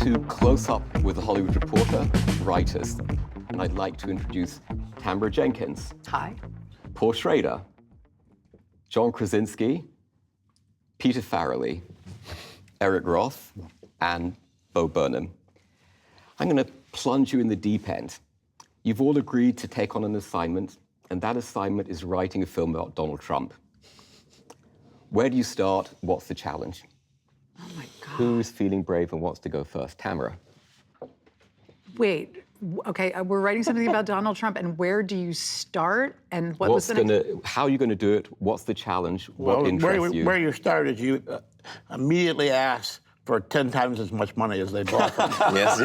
to Close Up with the Hollywood Reporter, writers. And I'd like to introduce Tamara Jenkins. Hi. Paul Schrader, John Krasinski, Peter Farrelly, Eric Roth, and Burnham. I'm going to plunge you in the deep end. You've all agreed to take on an assignment, and that assignment is writing a film about Donald Trump. Where do you start? What's the challenge? Oh my God. Who's feeling brave and wants to go first? Tamara. Wait, okay, we're writing something about Donald Trump, and where do you start? And what was the next? How are you going to do it? What's the challenge? What interests you? Where you start is you immediately ask for 10 times as much money as they bought from you. Yes.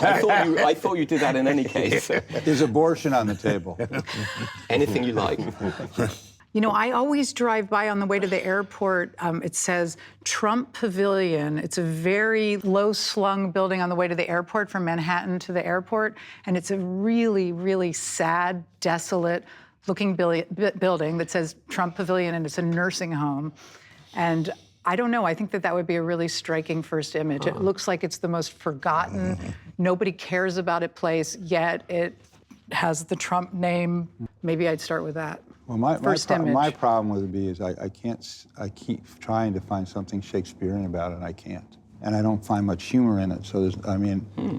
I thought you did that in any case. There's abortion on the table. Anything you like. You know, I always drive by on the way to the airport. It says Trump Pavilion. It's a very low-slung building on the way to the airport from Manhattan to the airport. And it's a really, really sad, desolate-looking building that says Trump Pavilion, and it's a nursing home. And I don't know, I think that would be a really striking first image. It looks like it's the most forgotten, nobody cares about it place, yet it has the Trump name. Maybe I'd start with that. Well, image. My problem with it is I keep trying to find something Shakespearean about it, and I can't. And I don't find much humor in it. So,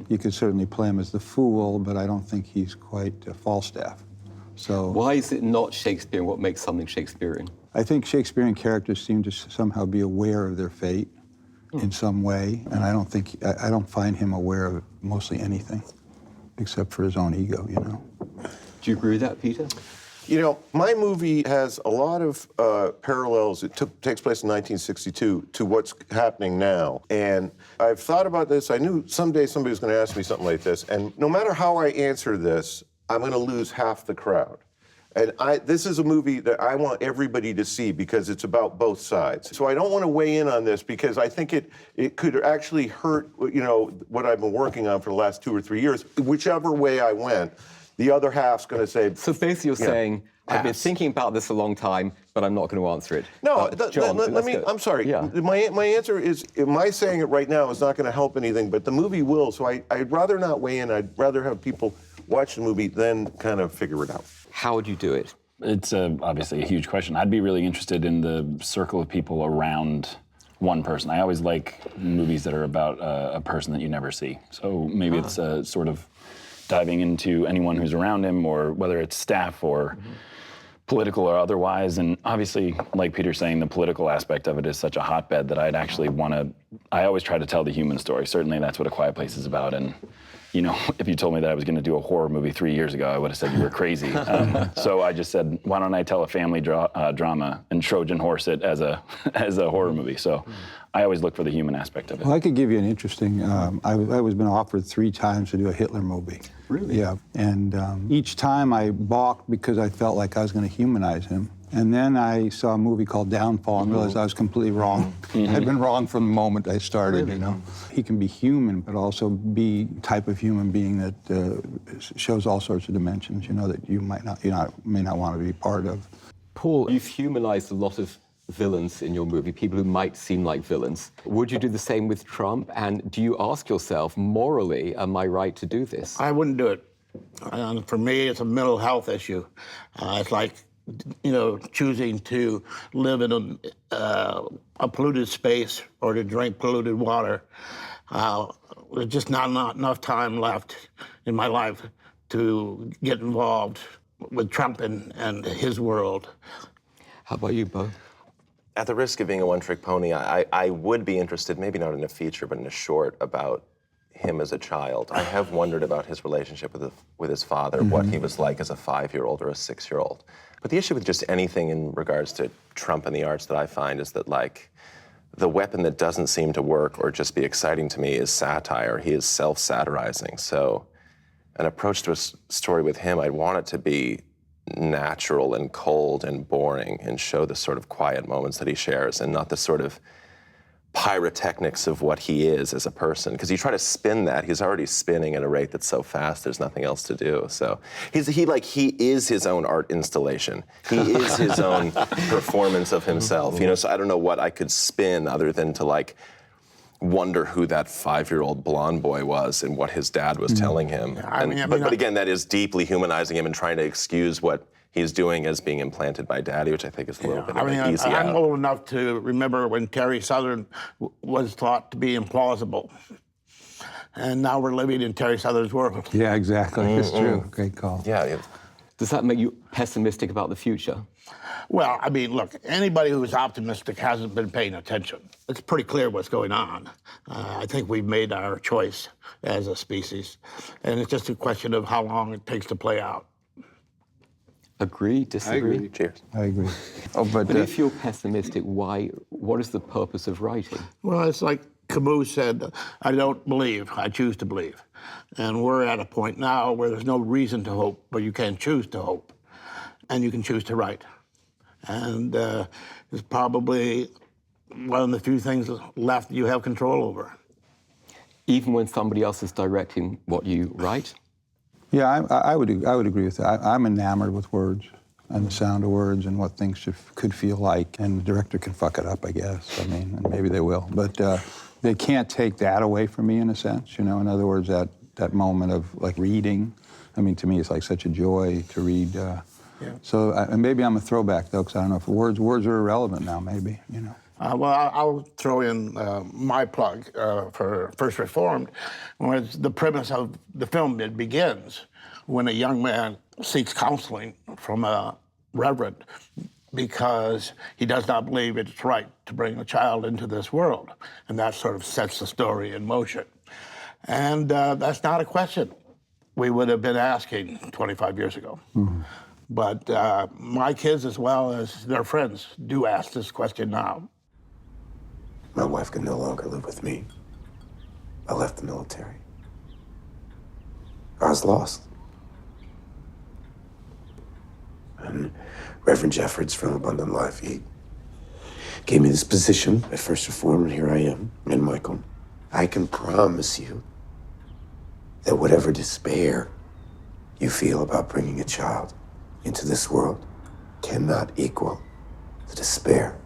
you could certainly play him as the fool, but I don't think he's quite Falstaff. So why is it not Shakespearean? What makes something Shakespearean? I think Shakespearean characters seem to somehow be aware of their fate in some way, and I don't find him aware of mostly anything, except for his own ego, you know. Do you agree with that, Peter? You know, my movie has a lot of parallels. It takes place in 1962 to what's happening now. And I've thought about this. I knew someday somebody was going to ask me something like this. And no matter how I answer this, I'm going to lose half the crowd. And this is a movie that I want everybody to see because it's about both sides. So I don't want to weigh in on this because I think it could actually hurt, you know, what I've been working on for the last 2 or 3 years. Whichever way I went, the other half's going to say... So basically you're saying, I've been thinking about this a long time, but I'm not going to answer it. No, John, I'm sorry. Yeah. My answer is, my saying it right now is not going to help anything, but the movie will. So I'd rather not weigh in. I'd rather have people watch the movie, then kind of figure it out. How would you do it? It's obviously a huge question. I'd be really interested in the circle of people around one person. I always like movies that are about a person that you never see. So maybe it's sort of diving into anyone who's around him, or whether it's staff or political or otherwise. And obviously, like Peter's saying, the political aspect of it is such a hotbed that I'd actually I always try to tell the human story. Certainly that's what A Quiet Place is about. And you know, if you told me that I was going to do a horror movie 3 years ago, I would have said you were crazy. So I just said, why don't I tell a family drama and Trojan horse it as a horror movie? So I always look for the human aspect of it. Well, I could give you an interesting, I was been offered 3 times to do a Hitler movie. Really? Yeah, and each time I balked because I felt like I was going to humanize him. And then I saw a movie called Downfall and realized I was completely wrong. I'd been wrong from the moment I started, you know. He can be human, but also be type of human being that shows all sorts of dimensions, you know, that you may not want to be part of. Paul, you've humanized a lot of villains in your movie, people who might seem like villains. Would you do the same with Trump? And do you ask yourself, morally, am I right to do this? I wouldn't do it. For me, it's a mental health issue. It's like, you know, choosing to live in a polluted space or to drink polluted water. There's just not enough time left in my life to get involved with Trump and his world. How about you, Bo? At the risk of being a one-trick pony, I would be interested, maybe not in a feature, but in a short about him as a child. I have wondered about his relationship with his father, what he was like as a 5-year-old or a 6-year-old. But the issue with just anything in regards to Trump and the arts that I find is that, like, the weapon that doesn't seem to work or just be exciting to me is satire. He is self-satirizing. So an approach to a story with him, I'd want it to be natural and cold and boring and show the sort of quiet moments that he shares and not the sort of pyrotechnics of what he is as a person. Because you try to spin that, he's already spinning at a rate that's so fast, there's nothing else to do. So he is his own art installation. He is his own performance of himself. You know, so I don't know what I could spin other than to, like, wonder who that 5-year-old blonde boy was and what his dad was telling him. But again, that is deeply humanizing him and trying to excuse what he's doing as being implanted by daddy, which I think is a little bit of an easy out. I'm old enough to remember when Terry Southern was thought to be implausible. And now we're living in Terry Southern's world. Yeah, exactly. It's true. Great call. Yeah. Does that make you pessimistic about the future? Well, I mean, look, anybody who's optimistic hasn't been paying attention. It's pretty clear what's going on. I think we've made our choice as a species, and it's just a question of how long it takes to play out. Agree, disagree? agree. Cheers. I agree. Oh, but But if you're pessimistic, why? What is the purpose of writing? Well, it's like Camus said, I don't believe, I choose to believe. And we're at a point now where there's no reason to hope, but you can choose to hope, and you can choose to write. And it's probably one of the few things left you have control over. Even when somebody else is directing what you write? yeah, I would agree with that. I'm enamored with words and the sound of words and what things could feel like. And the director can fuck it up, I guess. I mean, and maybe they will. But they can't take that away from me in a sense, you know. In other words, that moment of like reading. I mean, to me, it's like such a joy to read. So and maybe I'm a throwback though, because I don't know if words are irrelevant now. Maybe, you know. Well, I'll throw in my plug for First Reformed, where the premise of the film, it begins when a young man seeks counseling from a reverend because he does not believe it's right to bring a child into this world. And that sort of sets the story in motion. And that's not a question we would have been asking 25 years ago. Mm-hmm. But my kids, as well as their friends, do ask this question now. My wife can no longer live with me. I left the military. I was lost. And Reverend Jeffords from Abundant Life, he gave me this position at First Reformed, and here I am. And Michael, I can promise you that whatever despair you feel about bringing a child into this world cannot equal the despair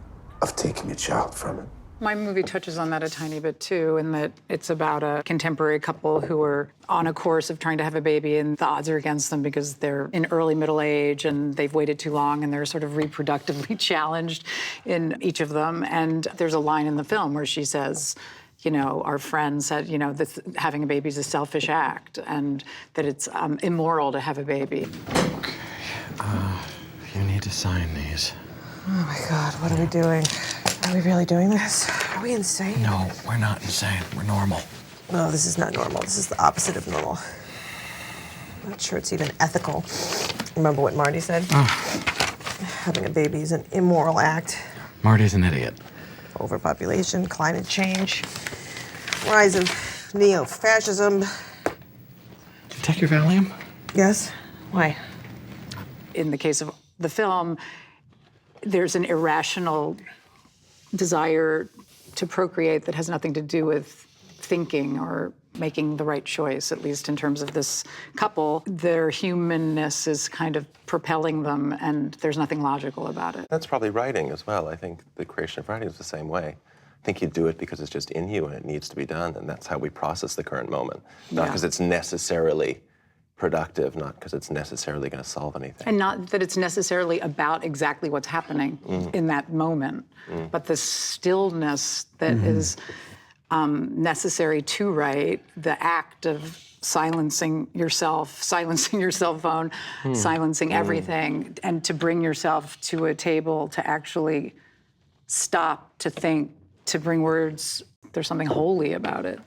of taking a child from it. My movie touches on that a tiny bit too, in that it's about a contemporary couple who are on a course of trying to have a baby, and the odds are against them because they're in early middle age and they've waited too long and they're sort of reproductively challenged in each of them. And there's a line in the film where she says, you know, our friend said, you know, that having a baby is a selfish act and that it's immoral to have a baby. You need to sign these. Oh my God, what are we doing? Are we really doing this? Are we insane? No, we're not insane. We're normal. No, this is not normal. This is the opposite of normal. I'm not sure it's even ethical. Remember what Marty said? Having a baby is an immoral act. Marty's an idiot. Overpopulation, climate change, rise of neo-fascism. Did you take your Valium? Yes? Why? In the case of the film, there's an irrational desire to procreate that has nothing to do with thinking or making the right choice, at least in terms of this couple. Their humanness is kind of propelling them, and there's nothing logical about it. That's probably writing as well. I think the creation of writing is the same way. I think you do it because it's just in you and it needs to be done, and that's how we process the current moment. Not because it's necessarily productive, not because it's necessarily going to solve anything. And not that it's necessarily about exactly what's happening in that moment, but the stillness that is necessary to write, the act of silencing yourself, silencing your cell phone, silencing everything, and to bring yourself to a table to actually stop, to think, to bring words. There's something holy about it.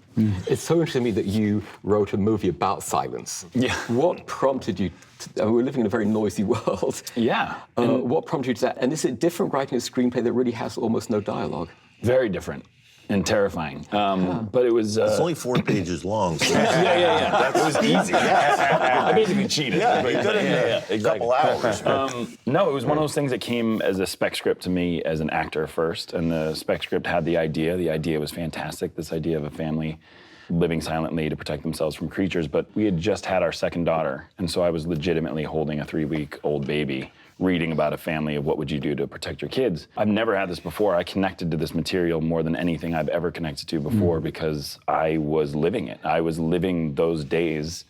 It's so interesting to me that you wrote a movie about silence. Yeah. What prompted you to, we're living in a very noisy world. Yeah. What prompted you to that? And is it different writing a screenplay that really has almost no dialogue? Very different and terrifying. But it was... It's only 4 pages long. So yeah. It was easy. I basically cheated. Yeah, you did it in a couple hours. No, it was one of those things that came as a spec script to me as an actor first, and the spec script had the idea. The idea was fantastic, this idea of a family living silently to protect themselves from creatures, but we had just had our second daughter, and so I was legitimately holding a 3-week-old baby reading about a family of what would you do to protect your kids. I've never had this before. I connected to this material more than anything I've ever connected to before because I was living it. I was living those days.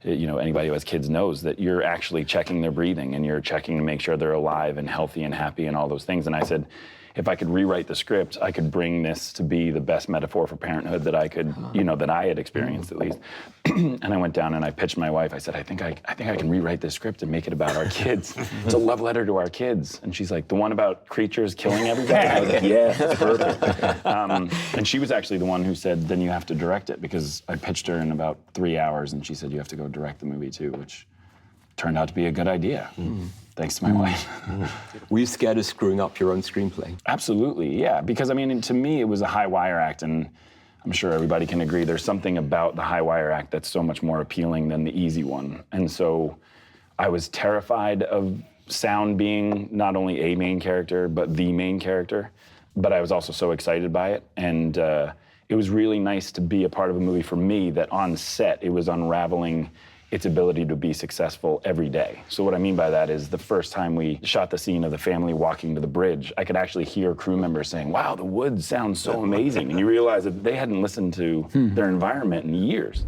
You know, anybody who has kids knows that you're actually checking their breathing and you're checking to make sure they're alive and healthy and happy and all those things. And I said, if I could rewrite the script, I could bring this to be the best metaphor for parenthood that I could, you know, that I had experienced at least. And I went down and I pitched my wife. I said, I think I can rewrite this script and make it about our kids. It's a love letter to our kids. And she's like, the one about creatures killing everybody? I was like, yeah, that's perfect. And she was actually the one who said, then you have to direct it, because I pitched her in about 3 hours and she said, you have to go direct the movie too, which turned out to be a good idea. Thanks to my wife. Were you scared of screwing up your own screenplay? Absolutely, yeah. Because, I mean, to me, it was a high wire act, and I'm sure everybody can agree there's something about the high wire act that's so much more appealing than the easy one. And so I was terrified of Sound being not only a main character, but the main character. But I was also so excited by it. And it was really nice to be a part of a movie for me that on set, it was unraveling its ability to be successful every day. So what I mean by that is the first time we shot the scene of the family walking to the bridge, I could actually hear crew members saying, wow, the woods sound so amazing. And you realize that they hadn't listened to their environment in years.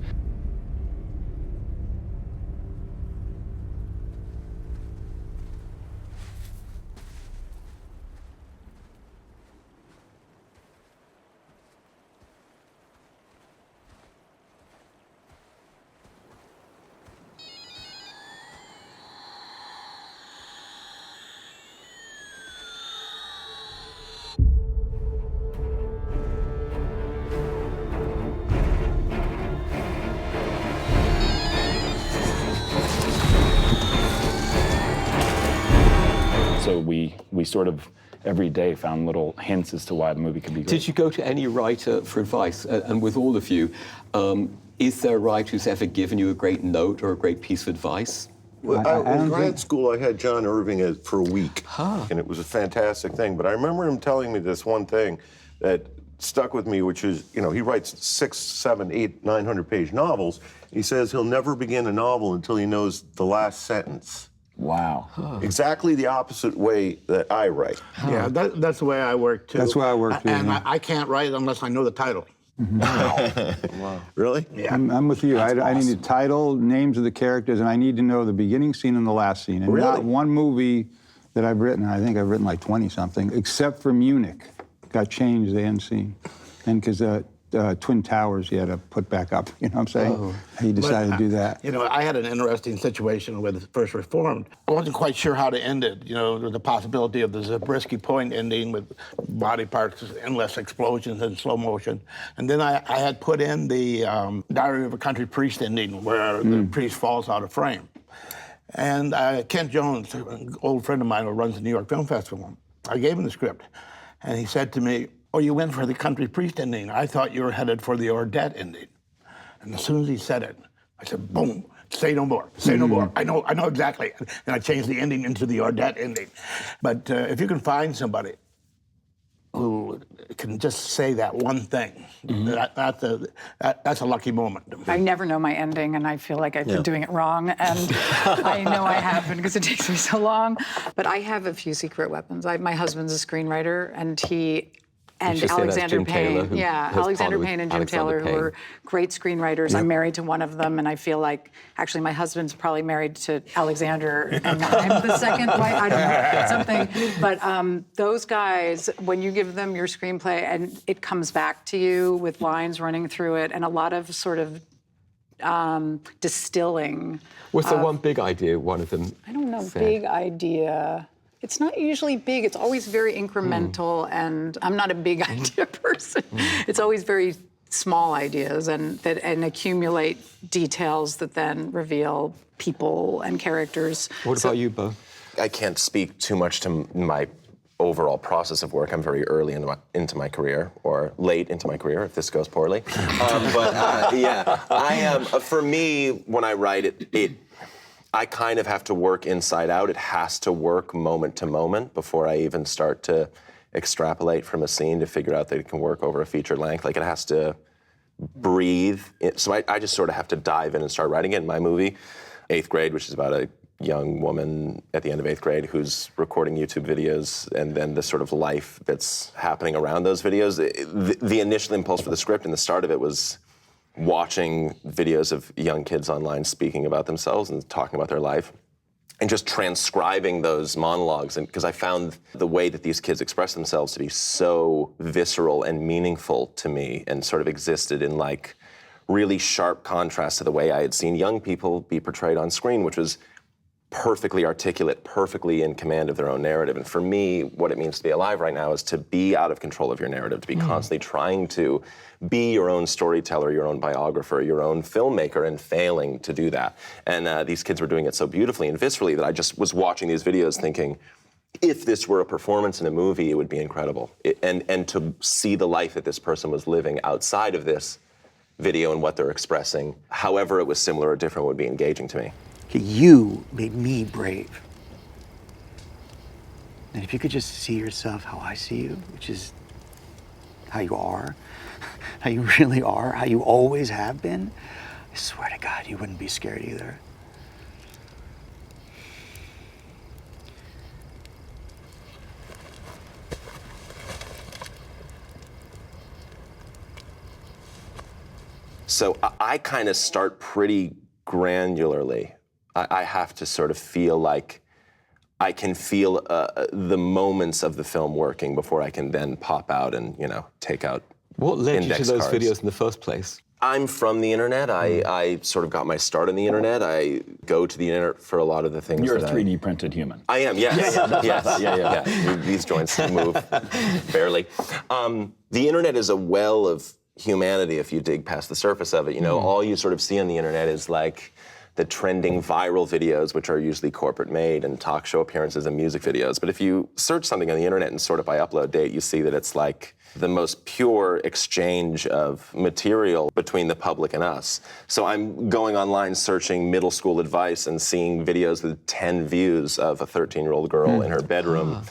So we sort of every day found little hints as to why the movie could be great. Did you go to any writer for advice? And with all of you, is there a writer who's ever given you a great note or a great piece of advice? Well, in grad school, I had John Irving for a week, and it was a fantastic thing. But I remember him telling me this one thing that stuck with me, which is, you know, he writes 600, 700, 800, 900-page novels. He says he'll never begin a novel until he knows the last sentence. Wow. Exactly the opposite way that I write. Yeah, that's the way I work, too. That's why I work, too. And I can't write unless I know the title. Wow. Really? Yeah. I'm with you. I need the title, names of the characters, and I need to know the beginning scene and the last scene. And Really? not one movie that I've written, I think I've written like 20-something, except for Munich, got changed, the end scene. And because Twin Towers he had to put back up, you know what I'm saying? He decided to do that. You know, I had an interesting situation with First Reformed. I wasn't quite sure how to end it. You know, there was the possibility of the Zabriskie Point ending with body parts, endless explosions in slow motion. And then I had put in the Diary of a Country Priest ending where the priest falls out of frame. And Kent Jones, an old friend of mine who runs the New York Film Festival, I gave him the script. And he said to me, oh, you went for the country priest ending. I thought you were headed for the Ordette ending. And as soon as he said it, I said, boom, say no more, say no more. I know exactly. And I changed the ending into the Ordette ending. But if you can find somebody who can just say that one thing, that's a lucky moment. I never know my ending, and I feel like I've been doing it wrong, and I know I haven't because it takes me so long. But I have a few secret weapons. My husband's a screenwriter, and Alexander Payne. Alexander Payne and Jim Taylor, who are great screenwriters. Yep. I'm married to one of them, and I feel like, actually, my husband's probably married to Alexander, and I'm the second wife. I don't know, something. But those guys, when you give them your screenplay, and it comes back to you with lines running through it, and a lot of sort of distilling. Was there one big idea one of them I don't know, said? big idea. It's not usually big. It's always very incremental, and I'm not a big idea person. It's always very small ideas and accumulate details that then reveal people and characters. What about you, Bo? I can't speak too much to my overall process of work. I'm very early into my career, or late into my career if this goes poorly. I am. For me, when I write I kind of have to work inside out. It has to work moment to moment before I even start to extrapolate from a scene to figure out that it can work over a feature length. Like, it has to breathe. So I just sort of have to dive in and start writing it. In my movie, 8th Grade, which is about a young woman at the end of 8th grade who's recording YouTube videos, and then the sort of life that's happening around those videos. The initial impulse for the script and the start of it was watching videos of young kids online speaking about themselves and talking about their life, and just transcribing those monologues. And because I found the way that these kids express themselves to be so visceral and meaningful to me, and sort of existed in like really sharp contrast to the way I had seen young people be portrayed on screen, which was perfectly articulate, perfectly in command of their own narrative. And for me, what it means to be alive right now is to be out of control of your narrative, to be constantly trying to be your own storyteller, your own biographer, your own filmmaker, and failing to do that. And these kids were doing it so beautifully and viscerally that I just was watching these videos thinking, if this were a performance in a movie, it would be incredible. And to see the life that this person was living outside of this video and what they're expressing, however it was similar or different, would be engaging to me. You made me brave. And if you could just see yourself how I see you, which is how you are, how you really are, how you always have been, I swear to God, you wouldn't be scared either. So I kind of start pretty granularly. I have to sort of feel like I can feel the moments of the film working before I can then pop out and, take out What led you to index those cards. videos in the first place? I'm from the internet. I sort of got my start on the internet. I go to the internet for a lot of the things. You're a that 3D printed human. I am, yes. Yeah. These joints move barely. The internet is a well of humanity if you dig past the surface of it. All you sort of see on the internet is like the trending viral videos, which are usually corporate made, and talk show appearances and music videos. But if you search something on the internet and sort it by upload date, you see that it's like the most pure exchange of material between the public and us. So I'm going online searching middle school advice and seeing videos with 10 views of a 13-year-old girl in her bedroom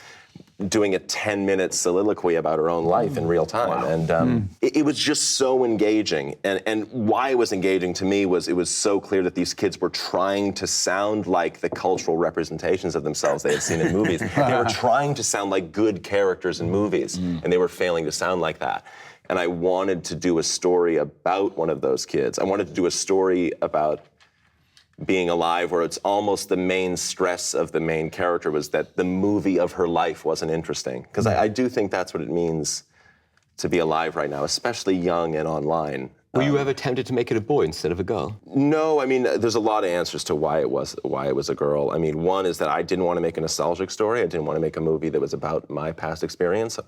doing a 10-minute soliloquy about her own life in real time. And it was just so engaging. And why it was engaging to me was it was so clear that these kids were trying to sound like the cultural representations of themselves they had seen in movies. They were trying to sound like good characters in movies, and they were failing to sound like that. And I wanted to do a story about one of those kids. I wanted to do a story about being alive, where it's almost the main stress of the main character was that the movie of her life wasn't interesting. Because I do think that's what it means to be alive right now, especially young and online. Were you ever tempted to make it a boy instead of a girl? No, I mean, there's a lot of answers to why it was a girl. I mean, one is that I didn't want to make a nostalgic story. I didn't want to make a movie that was about my past experience.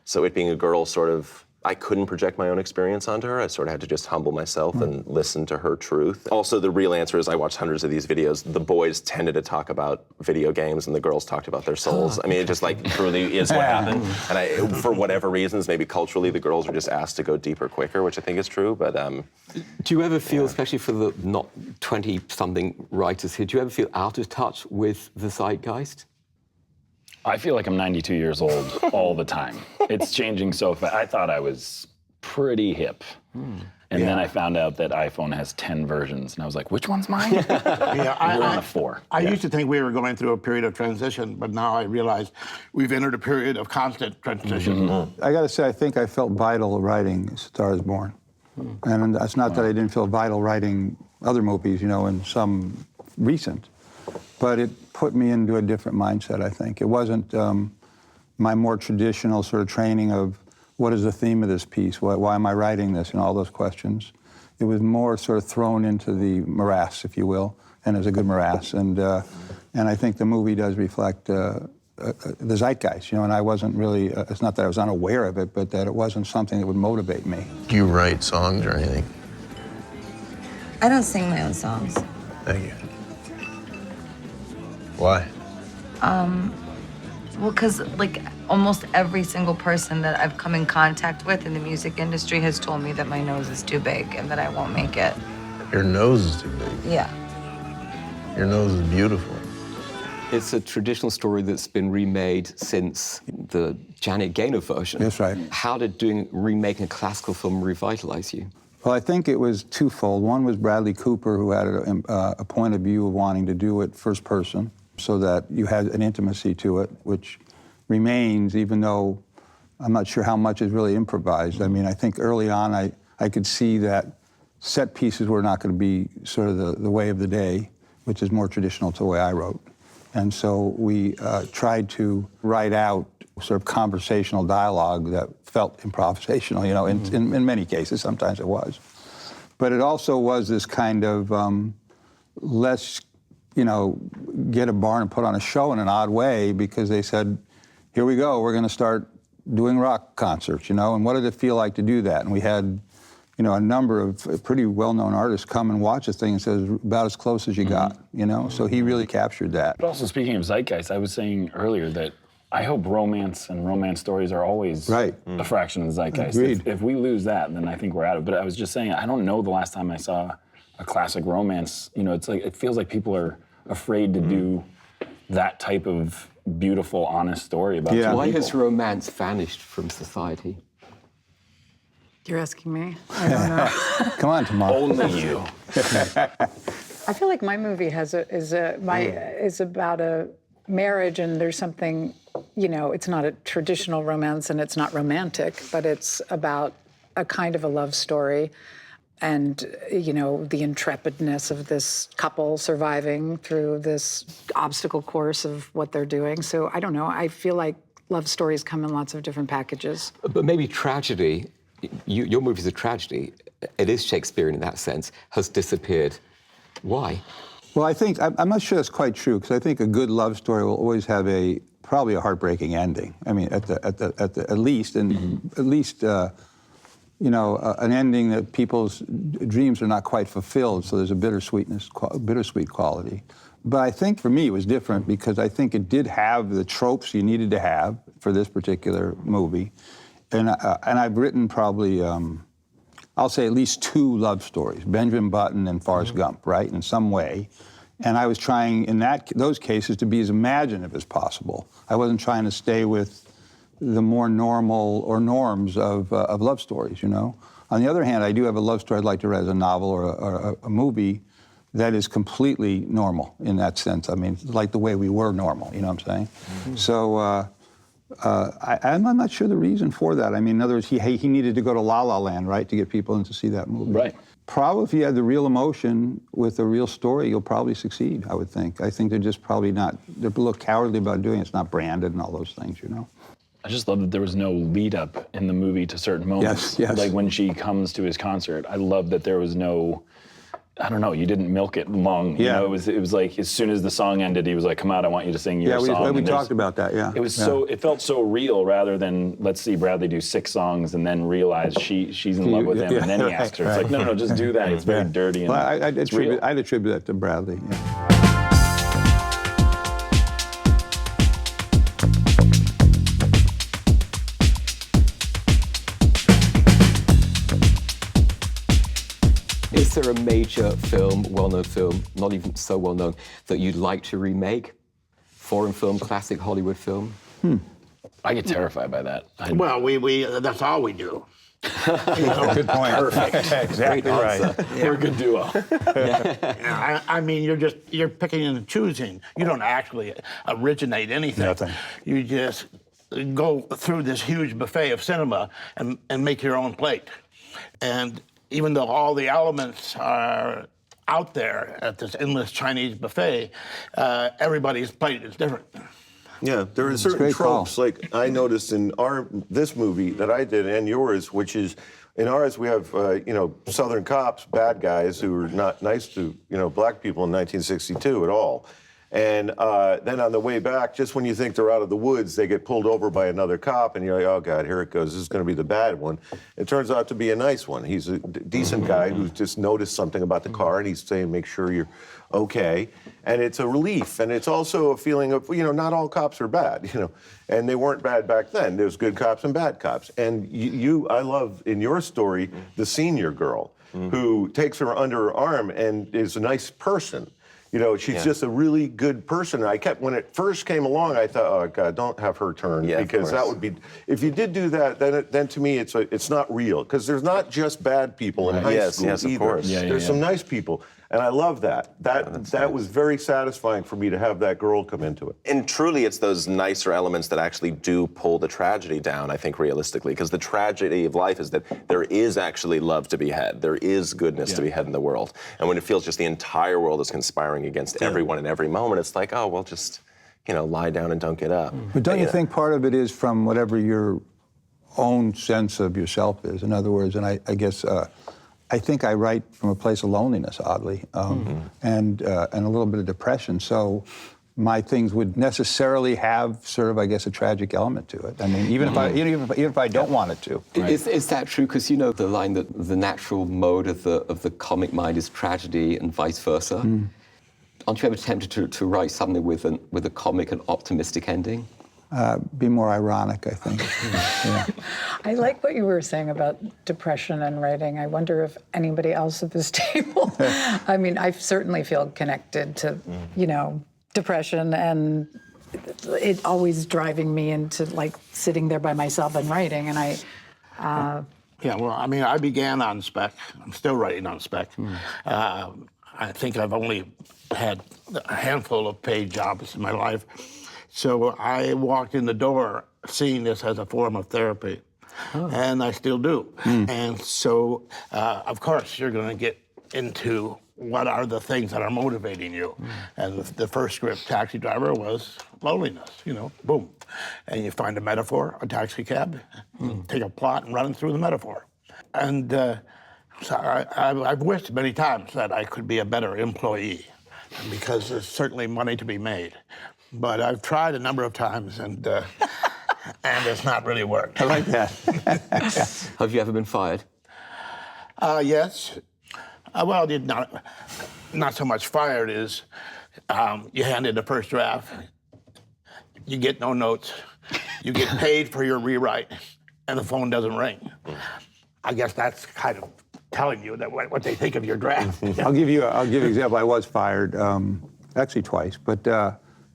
So it being a girl sort of, I couldn't project my own experience onto her. I sort of had to just humble myself and listen to her truth. Also, the real answer is I watched hundreds of these videos. The boys tended to talk about video games and the girls talked about their souls. I mean, it just like truly is what happened. And for whatever reasons, maybe culturally, the girls were just asked to go deeper quicker, which I think is true, but... Do you ever feel, especially for the not 20-something writers here, do you ever feel out of touch with the zeitgeist? I feel like I'm 92 years old all the time. It's changing so fast. I thought I was pretty hip. And then I found out that iPhone has 10 versions, and I was like, which one's mine? Yeah, You're on a 4. I used to think we were going through a period of transition, but now I realize we've entered a period of constant transition. I got to say, I think I felt vital writing Star is Born. And that's not that I didn't feel vital writing other movies, in some recent. But it put me into a different mindset, I think. It wasn't my more traditional sort of training of what is the theme of this piece, why am I writing this, and all those questions. It was more sort of thrown into the morass, if you will, and it was a good morass. And I think the movie does reflect the zeitgeist, and I wasn't really, it's not that I was unaware of it, but that it wasn't something that would motivate me. Do you write songs or anything? I don't sing my own songs. Thank you. Why? Well, because almost every single person that I've come in contact with in the music industry has told me that my nose is too big and that I won't make it. Your nose is too big. Yeah. Your nose is beautiful. It's a traditional story that's been remade since the Janet Gaynor version. That's right. How did remaking a classical film revitalize you? Well, I think it was twofold. One was Bradley Cooper, who had a point of view of wanting to do it first person, so that you had an intimacy to it, which remains, even though I'm not sure how much is really improvised. I mean, I think early on I could see that set pieces were not going to be sort of the way of the day, which is more traditional to the way I wrote. And so we tried to write out sort of conversational dialogue that felt improvisational, you know, in many cases. Sometimes it was. But it also was this kind of let's, you know, get a barn and put on a show in an odd way, because they said, here we go, we're going to start doing rock concerts, you know, and what did it feel like to do that? And we had, you know, a number of pretty well-known artists come and watch this thing and says, about as close as you got, you know? So he really captured that. But also, speaking of zeitgeist, I was saying earlier that I hope romance and romance stories are always a fraction of the zeitgeist. If we lose that, then I think we're out of it. But I was just saying, I don't know the last time I saw a classic romance. You know, it's like, it feels like people are afraid to do that type of beautiful, honest story about two people. Why has romance vanished from society? You're asking me? I don't know. Come on, Tamara. Only you. I feel like my movie is about a marriage, and there's something, you know, it's not a traditional romance and it's not romantic, but it's about a kind of a love story. And, you know, the intrepidness of this couple surviving through this obstacle course of what they're doing. So I don't know. I feel like love stories come in lots of different packages. But maybe tragedy, your movie's a tragedy. It is Shakespearean in that sense, has disappeared. Why? Well, I think, I'm not sure that's quite true, because I think a good love story will always have probably a heartbreaking ending. I mean, at least, you know, an ending that people's dreams are not quite fulfilled, so there's a bittersweet quality. But I think for me it was different, because I think it did have the tropes you needed to have for this particular movie. And I've written probably, I'll say at least 2 love stories, Benjamin Button and Forrest Gump, right, in some way. And I was trying, in those cases, to be as imaginative as possible. I wasn't trying to stay with the more normal or norms of love stories, you know? On the other hand, I do have a love story I'd like to write as a novel or a movie that is completely normal in that sense. I mean, like the way we were normal, you know what I'm saying? So I'm not sure the reason for that. I mean, in other words, he needed to go to La La Land, right, to get people in to see that movie. Right. Probably if you had the real emotion with a real story, you'll probably succeed, I would think. I think they're just probably not, they're a little cowardly about doing it. It's not branded and all those things, you know? I just love that there was no lead up in the movie to certain moments. Yes. Like when she comes to his concert, I love that there was no, I don't know, you didn't milk it long. You know, it was like as soon as the song ended, he was like, come out, I want you to sing your song. We talked about that, yeah. It was it felt so real, rather than let's see Bradley do 6 songs and then realize she's in love with him and then he asks her. It's like, no, just do that. It's very dirty. And well, I'd attribute that to Bradley, yeah. Is there a major film, well-known film, not even so well-known, that you'd like to remake? Foreign film, classic Hollywood film? I get terrified by that. Well, we that's all we do. Good point. Perfect. Exactly right. We're a good duo. I mean, you're picking and choosing. You don't actually originate anything. Nothing. You just go through this huge buffet of cinema and make your own plate. And even though all the elements are out there at this endless Chinese buffet, everybody's plate is different. Yeah, there are certain tropes, like I noticed in this movie that I did and yours, which is, in ours we have, Southern cops, bad guys who are not nice to, black people in 1962 at all. And then on the way back, just when you think they're out of the woods, they get pulled over by another cop, and you're like, oh, God, here it goes. This is going to be the bad one. It turns out to be a nice one. He's a decent guy who's just noticed something about the car, and he's saying, make sure you're okay. And it's a relief, and it's also a feeling of, not all cops are bad, and they weren't bad back then. There's good cops and bad cops. And I love, in your story, the senior girl who takes her under her arm and is a nice person. You know, she's just a really good person. When it first came along, I thought, oh God, don't have her turn, because that would be. If you did do that, then to me it's not real, because there's not just bad people in high school yes, either. of course. There's some nice people, and I love that. That was very satisfying for me to have that girl come into it. And truly, it's those nicer elements that actually do pull the tragedy down, I think, realistically, because the tragedy of life is that there is actually love to be had. There is goodness to be had in the world. And when it feels just the entire world is conspiring against everyone in every moment, it's like, oh, well, just, lie down and don't get up. But don't you think part of it is from whatever your own sense of yourself is? In other words, and I guess I think I write from a place of loneliness, oddly, and a little bit of depression. So my things would necessarily have sort of, I guess, a tragic element to it. I mean, even if I don't want it to. Right. Is that true? Because you know the line that the natural mode of the comic mind is tragedy and vice versa. Aren't you ever tempted to write something with a comic and optimistic ending? Be more ironic, I think. I like what you were saying about depression and writing. I wonder if anybody else at this table. I mean, I certainly feel connected to, depression, and it always driving me into like sitting there by myself and writing. And Yeah, well, I mean, I began on spec. I'm still writing on spec. I think I've only had a handful of paid jobs in my life. So I walked in the door seeing this as a form of therapy, and I still do. And so, of course, you're going to get into what are the things that are motivating you. And the first script, Taxi Driver, was loneliness, boom. And you find a metaphor, a taxi cab, take a plot and run it through the metaphor. And so I've wished many times that I could be a better employee, because there's certainly money to be made. But I've tried a number of times, and it's not really worked. I like that. Have you ever been fired? Yes. Well, not so much fired as you hand in the first draft, you get no notes, you get paid for your rewrite, and the phone doesn't ring. I guess that's kind of telling you that what they think of your draft. I'll give you an example. I was fired, actually twice, but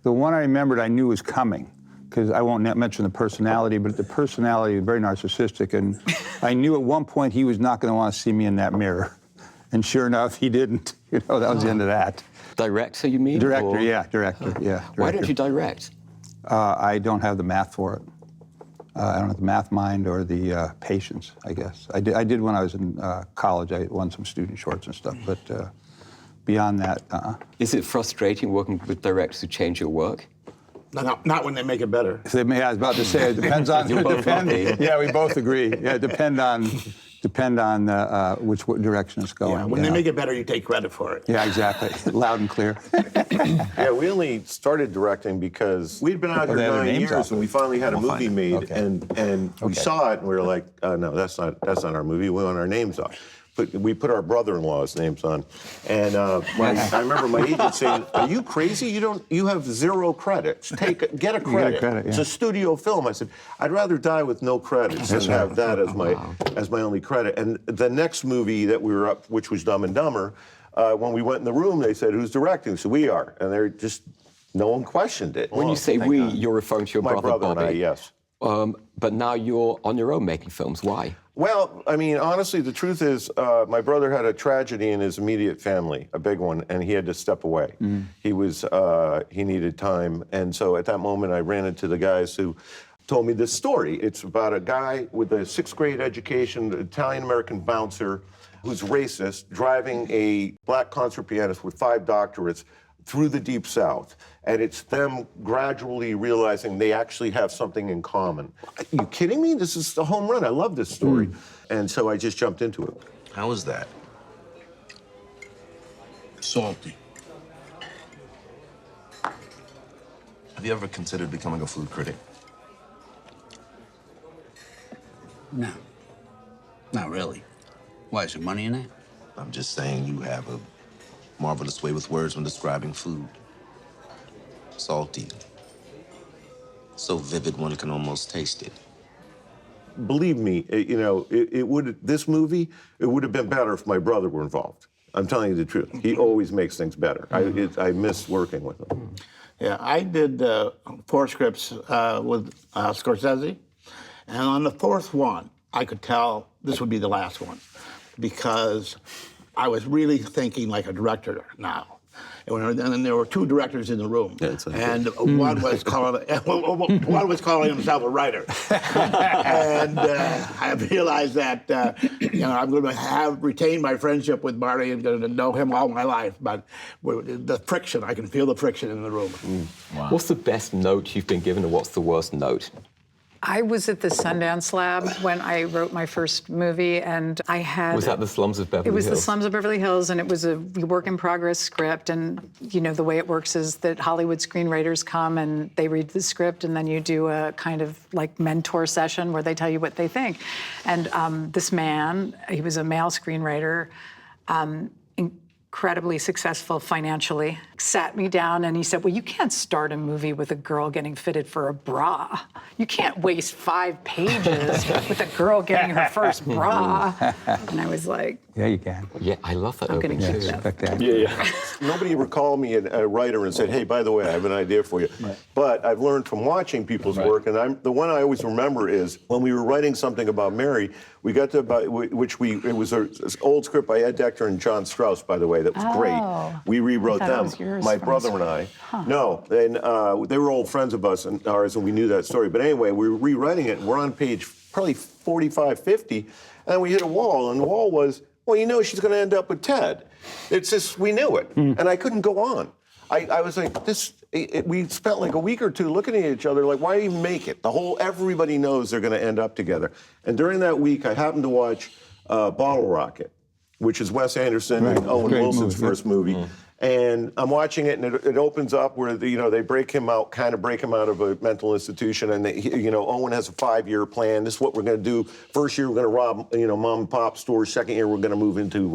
the one I remembered I knew was coming, because I won't mention the personality, but the personality was very narcissistic, and I knew at one point he was not going to want to see me in that mirror. And sure enough, he didn't. That was the end of that. Director, you mean? Director, director. Why don't you direct? I don't have the math for it. I don't have the math mind or the patience, I guess. I did when I was in college. I won some student shorts and stuff, but beyond that, Is it frustrating working with directors who change your work? Not when they make it better. I was about to say, it depends on... Yeah, we both agree. Yeah, it depend on which direction it's going. Yeah, when they make it better, you take credit for it. Yeah, exactly. Loud and clear. Yeah, we only started directing because we'd been out here 9 years, and we finally had a movie made, and we saw it, and we were like, no, that's not our movie. We want our names off. But we put our brother-in-law's names on, and I remember my agent saying, "Are you crazy? You have 0 credits. Get a credit. It's a studio film." I said, "I'd rather die with no credits than have that as my only credit." And the next movie that we were up, which was Dumb and Dumber, when we went in the room, they said, "Who's directing?" So we are, and they're just no one questioned it. When you say we, you're referring to your my brother Bobby. and I, yes. But now you're on your own making films. Why? Well, I mean, honestly, the truth is, my brother had a tragedy in his immediate family, a big one, and he had to step away. He needed time, and so at that moment, I ran into the guys who told me this story. It's about a guy with a 6th grade education, Italian-American bouncer, who's racist, driving a black concert pianist with 5 doctorates through the Deep South. And it's them gradually realizing they actually have something in common. Are you kidding me? This is a home run. I love this story. And so I just jumped into it. How was that? Salty. Have you ever considered becoming a food critic? No. Not really. Why, is there money in it? I'm just saying you have a marvelous way with words when describing food. Salty. So vivid one can almost taste it. Believe me, this movie, it would have been better if my brother were involved. I'm telling you the truth. He always makes things better. I miss working with him. Yeah, I did 4 scripts with Scorsese, and on the 4th one, I could tell this would be the last one, because I was really thinking like a director now. And then there were 2 directors in the room, and one was calling himself a writer. And I realized that I'm going to retain my friendship with Marty and going to know him all my life. But the friction, I can feel the friction in the room. Wow. What's the best note you've been given, and what's the worst note? I was at the Sundance Lab when I wrote my first movie, and I had... Was that The Slums of Beverly Hills? It was The Slums of Beverly Hills, and it was a work-in-progress script, and, the way it works is that Hollywood screenwriters come and they read the script, and then you do a kind of, like, mentor session where they tell you what they think. And this man, he was a male screenwriter, incredibly successful financially, sat me down and he said, well, you can't start a movie with a girl getting fitted for a bra. You can't waste 5 pages with a girl getting her first bra. And I was like... Yeah, you can. Yeah, I love that. I'm going to keep that. Yeah. Nobody ever called me a writer and said, hey, by the way, I have an idea for you. Right. But I've learned from watching people's work, and the one I always remember is when we were writing something about Mary, we got to about, it was an old script by Ed Decter and John Strauss, by the way, that was great. We rewrote them, my brother and I. Huh. No, and they were old friends of ours, and we knew that story. But anyway, we were rewriting it, and we're on page probably 45, 50, and we hit a wall, and the wall was, well, she's going to end up with Ted. It's just, we knew it, and I couldn't go on. I was like, we spent like a week or 2 looking at each other like, why even make it? Everybody knows they're going to end up together. And during that week, I happened to watch Bottle Rocket, which is Wes Anderson and Owen Wilson's first movie. And I'm watching it, and it opens up where they break him out of a mental institution, and Owen has a 5-year plan. This is what we're going to do. First year we're going to rob mom and pop stores. Second year we're going to move into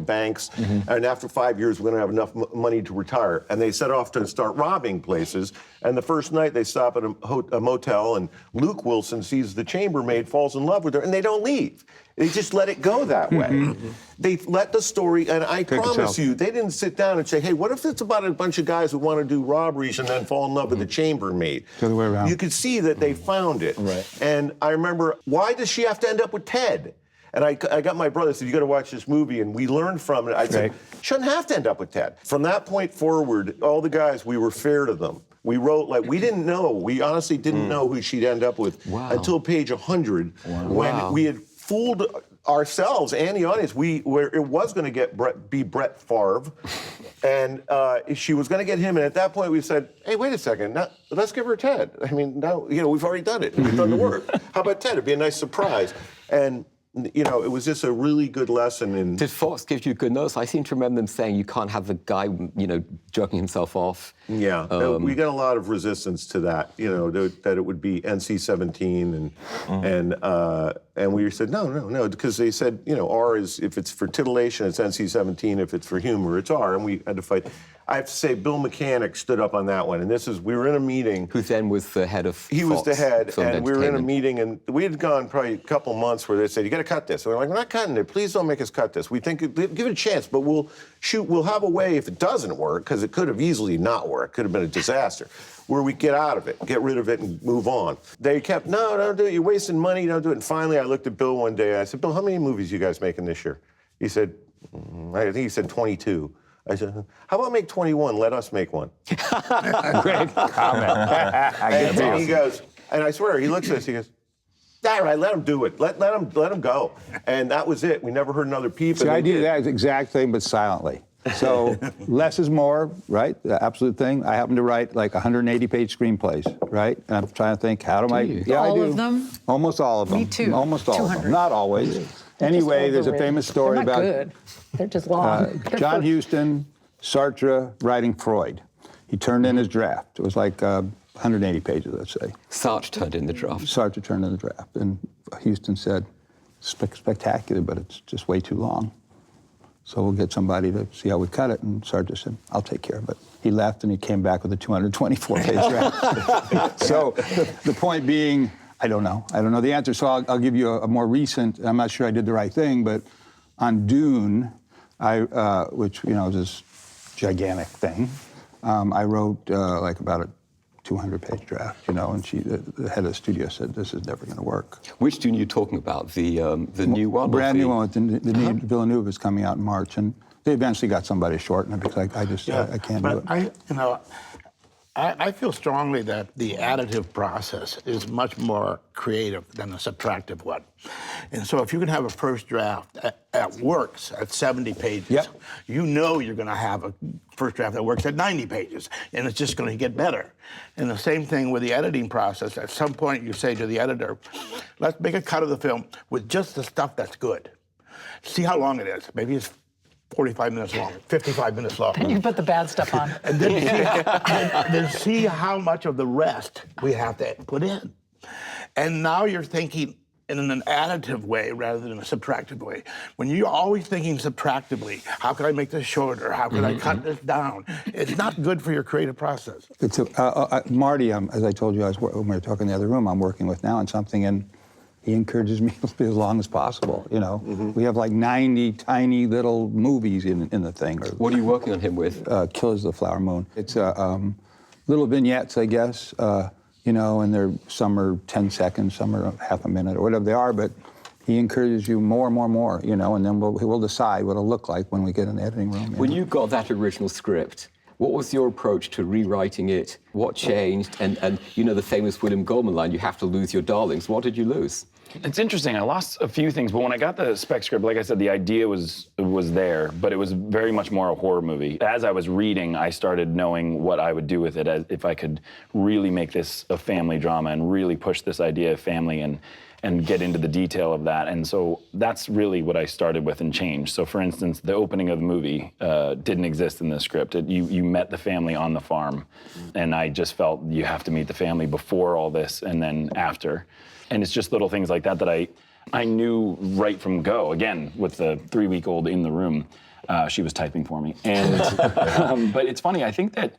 banks, and after 5 years we're going to have enough money to retire. And they set off to start robbing places. And the first night they stop at a motel, and Luke Wilson sees the chambermaid, falls in love with her, and they don't leave. They just let it go that way. They let the story, and I promise you, they didn't sit down and say, hey, what if it's about a bunch of guys who want to do robberies and then fall in love with the chambermaid? The other way around. You could see that they found it. Right. And I remember, why does she have to end up with Ted? And I got my brother, said, you got to watch this movie, and we learned from it. I said, shouldn't have to end up with Ted. From that point forward, all the guys, we were fair to them. We wrote, we didn't know. We honestly didn't know who she'd end up with until page 100, when we had fooled ourselves and the audience. Where it was going to be Brett Favre, and she was going to get him. And at that point, we said, "Hey, wait a second. Now, let's give her Ted. I mean, now we've already done it. We've done the work. How about Ted? It'd be a nice surprise." And it was just a really good lesson. In Did Fox give you good notes? I seem to remember them saying you can't have the guy, jerking himself off. Yeah, we got a lot of resistance to that. That it would be NC-17, and we said no, because they said R is, if it's for titillation, it's NC-17. If it's for humor, it's R, and we had to fight. I have to say, Bill Mechanic stood up on that one, and we were in a meeting. Who then was the head of He was the head, Film and we were in a meeting, and we had gone probably a couple months where they said, you got to cut this. And we're like, we're not cutting it. Please don't make us cut this. We think, give it a chance, but we'll have a way if it doesn't work, because it could have easily not worked. Could have been a disaster, where we get out of it, get rid of it, and move on. They kept, no, don't do it. You're wasting money. Don't do it. And finally, I looked at Bill one day. I said, Bill, how many movies are you guys making this year? He said, I think he said 22. I said, how about make 21? Let us make one. Great comment. And he goes, and I swear, he looks at us, he goes, all right, let him do it. Let him go. And that was it. We never heard another peep. See, I do that exact thing, but silently. So less is more, right? The absolute thing. I happen to write like 180-page screenplays, right? And I'm trying to think, how do I? Yeah, all I do. Of them? Almost all of them. Me too. Almost all of them. Not always. Anyway, there's a famous story They're not about good. They're just long. John Huston, Sartre writing Freud. He turned in his draft. It was like 180 pages, let's say. Sartre turned in the draft. Sartre turned in the draft, and Huston said, spectacular, but it's just way too long. So we'll get somebody to see how we cut it. And Sartre said, I'll take care of it. He left, and he came back with a 224-page draft. So the point being, I don't know the answer. So I'll give you a more recent, I'm not sure I did the right thing, but on Dune, which is this gigantic thing. I wrote like about a 200-page draft, and the head of the studio said, this is never going to work. Which tune are you talking about? The new one? Brand new one. The new Villeneuve is coming out in March, and they eventually got somebody to shorten it because I can't do it. I feel strongly that the additive process is much more creative than the subtractive one. And so if you can have a first draft that works at 70 pages, you know you're going to have a first draft that works at 90 pages, and it's just going to get better. And the same thing with the editing process. At some point you say to the editor, let's make a cut of the film with just the stuff that's good. See how long it is. Maybe it's 45 minutes long, 55 minutes long. Then you put the bad stuff on. And then see how much of the rest we have to put in. And now you're thinking in an additive way rather than a subtractive way. When you're always thinking subtractively, how can I make this shorter? How can I cut this down? It's not good for your creative process. It's Marty, as I told you, when we were talking in the other room, I'm working with now on something, and he encourages me to be as long as possible, We have like 90 tiny little movies in the thing. What are you working on him with? Killers of the Flower Moon. It's little vignettes, I guess, and some are 10 seconds, some are half a minute, or whatever they are, but he encourages you more and more, and then we'll decide what it'll look like when we get in the editing room. When you got that original script, what was your approach to rewriting it? What changed? And the famous William Goldman line, you have to lose your darlings. What did you lose? It's interesting. I lost a few things, but when I got the spec script, like I said, the idea was there, but it was very much more a horror movie. As I was reading, I started knowing what I would do with it, as if I could really make this a family drama and really push this idea of family and get into the detail of that. And so that's really what I started with and changed. So for instance, the opening of the movie didn't exist in the script. You met the family on the farm, and I just felt you have to meet the family before all this and then after. And it's just little things like that that I knew right from go. Again, with the 3-week-old in the room, she was typing for me. And but it's funny, I think that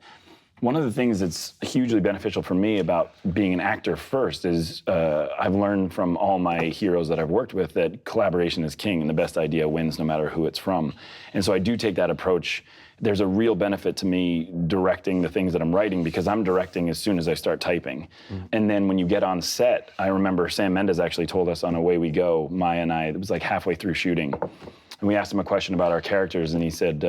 one of the things that's hugely beneficial for me about being an actor first is I've learned from all my heroes that I've worked with that collaboration is king and the best idea wins no matter who it's from. And so I do take that approach. There's a real benefit to me directing the things that I'm writing because I'm directing as soon as I start typing. And then when you get on set, I remember Sam Mendes actually told us on Away We Go, Maya and I, it was like halfway through shooting. And we asked him a question about our characters, and he said,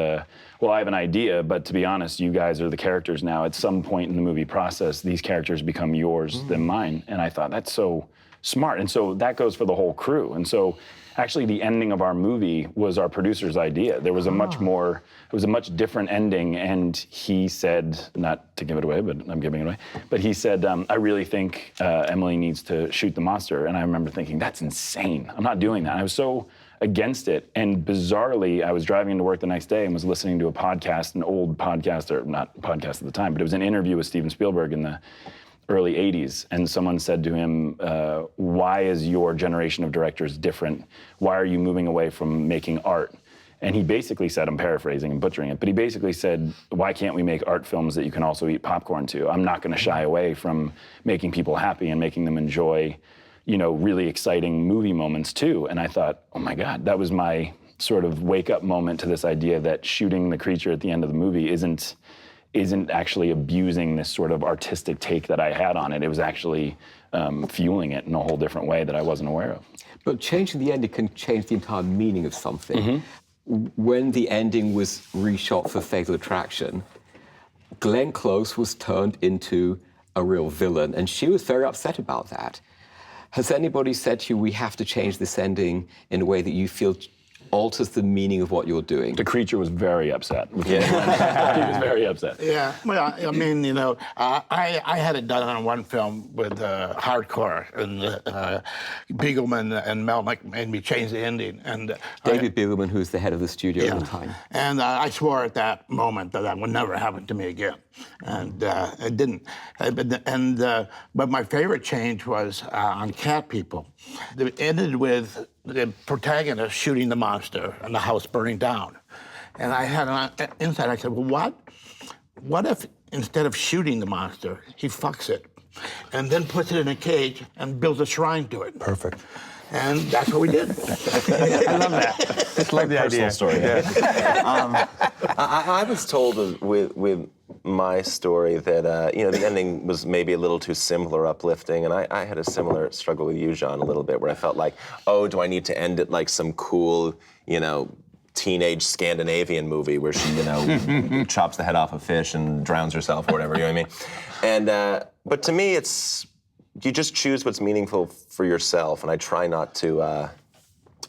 well, I have an idea, but to be honest, you guys are the characters now. At some point in the movie process, these characters become yours than mine. And I thought, that's so smart. And so that goes for the whole crew. And so actually the ending of our movie was our producer's idea. There was it was a much different ending, and he said, not to give it away, but I'm giving it away, but he said, I really think Emily needs to shoot the monster. And I remember thinking, that's insane. I'm not doing that. I was so against it. And bizarrely, I was driving into work the next day and was listening to a podcast, an old podcast, or not podcast at the time, but it was an interview with Steven Spielberg in the early 80s. And someone said to him, why is your generation of directors different? Why are you moving away from making art? And he basically said, I'm paraphrasing and butchering it, but he basically said, why can't we make art films that you can also eat popcorn to? I'm not going to shy away from making people happy and making them enjoy, really exciting movie moments too. And I thought, oh my God, that was my sort of wake up moment to this idea that shooting the creature at the end of the movie isn't actually abusing this sort of artistic take that I had on it. It was actually fueling it in a whole different way that I wasn't aware of. But changing the ending can change the entire meaning of something. When the ending was reshot for Fatal Attraction, Glenn Close was turned into a real villain, and she was very upset about that. Has anybody said to you, we have to change this ending in a way that you feel alters the meaning of what you're doing? The creature was very upset. He was very upset. Yeah, well, I mean, I had it done on one film with Hardcore, and Beagleman and Mel made me change the ending. And David Beagleman, who's the head of the studio at the time. And I swore at that moment that would never happen to me again. And it didn't. But my favorite change was on Cat People. It ended with the protagonist shooting the monster and the house burning down. And I had an insight. I said, well, what if instead of shooting the monster, he fucks it and then puts it in a cage and builds a shrine to it? Perfect. And that's what we did. I love that. Just like the Personal idea. story. Yeah. I was told with my story that the ending was maybe a little too simple or uplifting, and I had a similar struggle with you, John, a little bit, where I felt like, oh, do I need to end it like some cool, teenage Scandinavian movie where she, chops the head off a fish and drowns herself or whatever, you know what I mean? And but to me, you just choose what's meaningful for yourself, and I try not to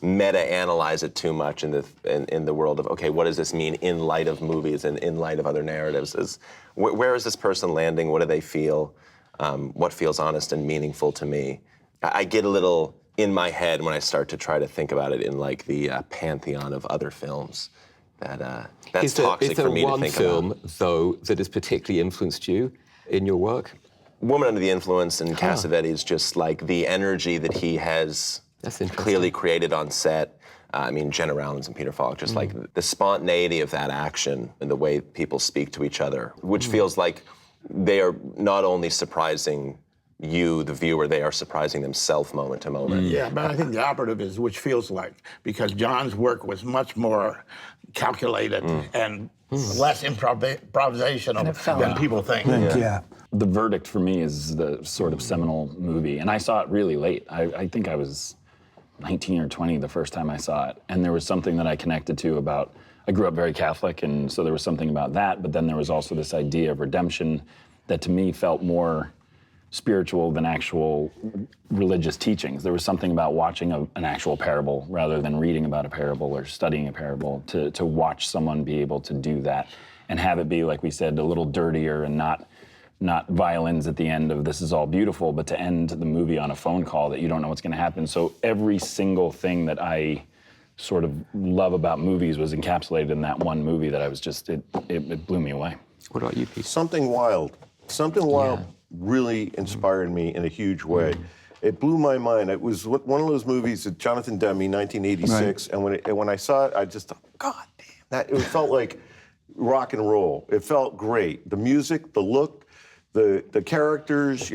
meta-analyze it too much in the world of, okay, what does this mean in light of movies and in light of other narratives? Where is this person landing? What do they feel? What feels honest and meaningful to me? I get a little in my head when I start to try to think about it in like the pantheon of other films. That's toxic for me to think about. Is there one film, though, that has particularly influenced you in your work? Woman Under the Influence and Cassavetes, just like the energy that he has clearly created on set. Jenna Rollins and Peter Falk, just like the spontaneity of that action and the way people speak to each other, which feels like they are not only surprising you, the viewer, they are surprising themselves moment to moment. Yeah, but I think the operative is which feels like, because John's work was much more calculated and less improvisational than people think. Yeah. The Verdict for me is the sort of seminal movie, and I saw it really late. I think I was 19 or 20 the first time I saw it, and there was something that I connected to about, I grew up very Catholic, and so there was something about that, but then there was also this idea of redemption that to me felt more spiritual than actual religious teachings. There was something about watching an actual parable rather than reading about a parable or studying a parable, to watch someone be able to do that and have it be, like we said, a little dirtier and not violins at the end of this is all beautiful, but to end the movie on a phone call that you don't know what's going to happen. So every single thing that I sort of love about movies was encapsulated in that one movie that I was just, it blew me away. What about you, Pete? Something Wild really inspired me in a huge way. It blew my mind. It was one of those movies that Jonathan Demme, 1986, right. And when I saw it, I just thought, God damn, it felt like rock and roll. It felt great. The music, the look, the characters,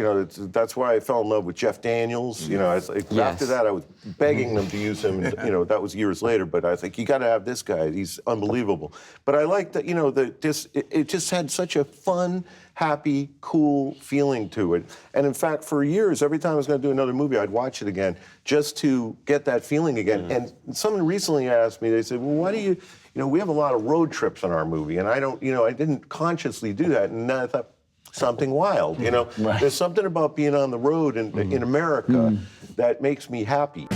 that's why I fell in love with Jeff Daniels. After that, I was begging them to use him. That was years later. But I was like, you got to have this guy. He's unbelievable. But I like that. It just had such a fun, happy, cool feeling to it. And in fact, for years, every time I was going to do another movie, I'd watch it again just to get that feeling again. And someone recently asked me. They said, "Well, why do you? We have a lot of road trips in our movie, and I don't. I didn't consciously do that." And I thought, something wild, Right. There's something about being on the road in America that makes me happy.